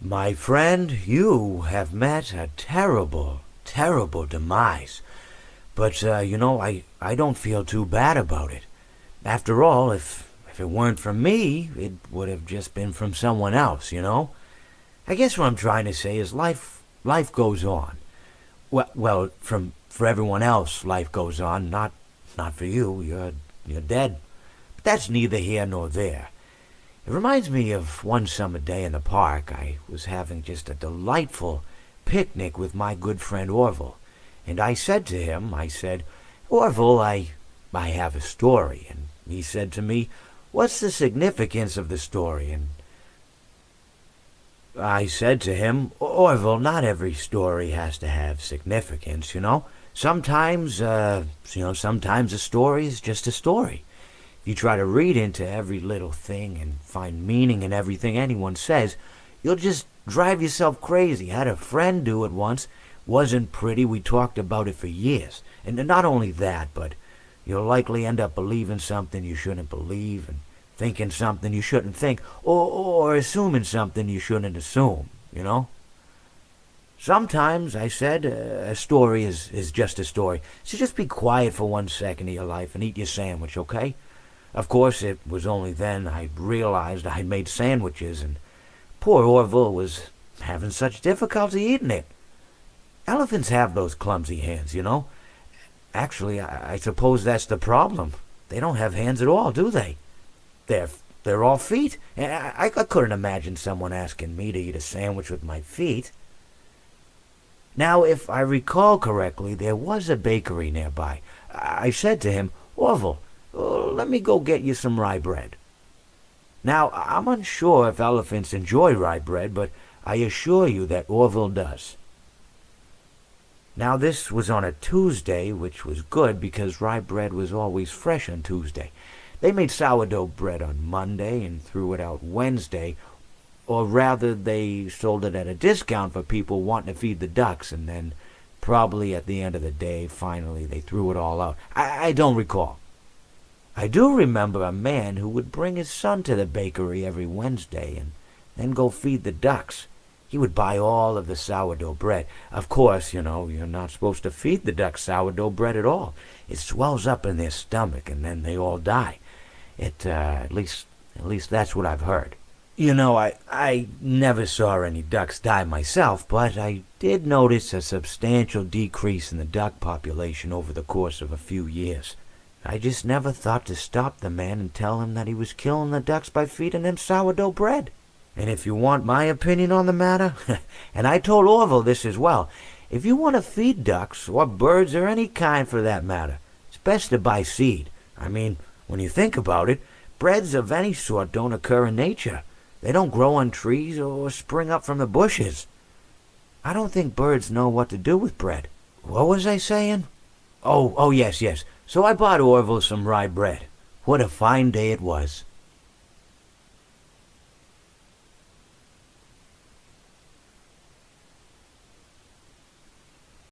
My friend, you have met a terrible, terrible demise. But, I don't feel too bad about it. After all, if it weren't from me, it would have just been from someone else, you know? I guess what I'm trying to say is life goes on. For everyone else, life goes on, not for you. You're dead. But that's neither here nor there. It reminds me of one summer day in the park. I was having just a delightful picnic with my good friend Orville. And I said to him, Orville, I have a story. And he said to me, what's the significance of the story? And I said to him, Orville, not every story has to have significance, you know? Sometimes a story is just a story. If you try to read into every little thing and find meaning in everything anyone says, you'll just drive yourself crazy. I had a friend do it once. Wasn't pretty. We talked about it for years. And not only that, but you'll likely end up believing something you shouldn't believe and thinking something you shouldn't think, or assuming something you shouldn't assume, you know? Sometimes, I said, a story is just a story. So just be quiet for 1 second of your life and eat your sandwich, okay? Of course, it was only then I realized I'd made sandwiches, and poor Orville was having such difficulty eating it. Elephants have those clumsy hands, you know. Actually, I suppose that's the problem. They don't have hands at all, do they? They're all feet. And I couldn't imagine someone asking me to eat a sandwich with my feet. Now, if I recall correctly, there was a bakery nearby. I said to him, Orville, let me go get you some rye bread. Now, I'm unsure if elephants enjoy rye bread, but I assure you that Orville does. Now, this was on a Tuesday, which was good because rye bread was always fresh on Tuesday. They made sourdough bread on Monday and threw it out Wednesday, or rather they sold it at a discount for people wanting to feed the ducks, and then probably at the end of the day, finally they threw it all out. I don't recall. I do remember a man who would bring his son to the bakery every Wednesday and then go feed the ducks. He would buy all of the sourdough bread. Of course, you're not supposed to feed the ducks sourdough bread at all. It swells up in their stomach and then they all die. At least that's what I've heard. I never saw any ducks die myself, but I did notice a substantial decrease in the duck population over the course of a few years. I just never thought to stop the man and tell him that he was killing the ducks by feeding them sourdough bread. And if you want my opinion on the matter, and I told Orville this as well, if you want to feed ducks, or birds, or any kind for that matter, it's best to buy seed. I mean, when you think about it, breads of any sort don't occur in nature. They don't grow on trees or spring up from the bushes. I don't think birds know what to do with bread. What was I saying? Oh, yes. So I bought Orville some rye bread. What a fine day it was.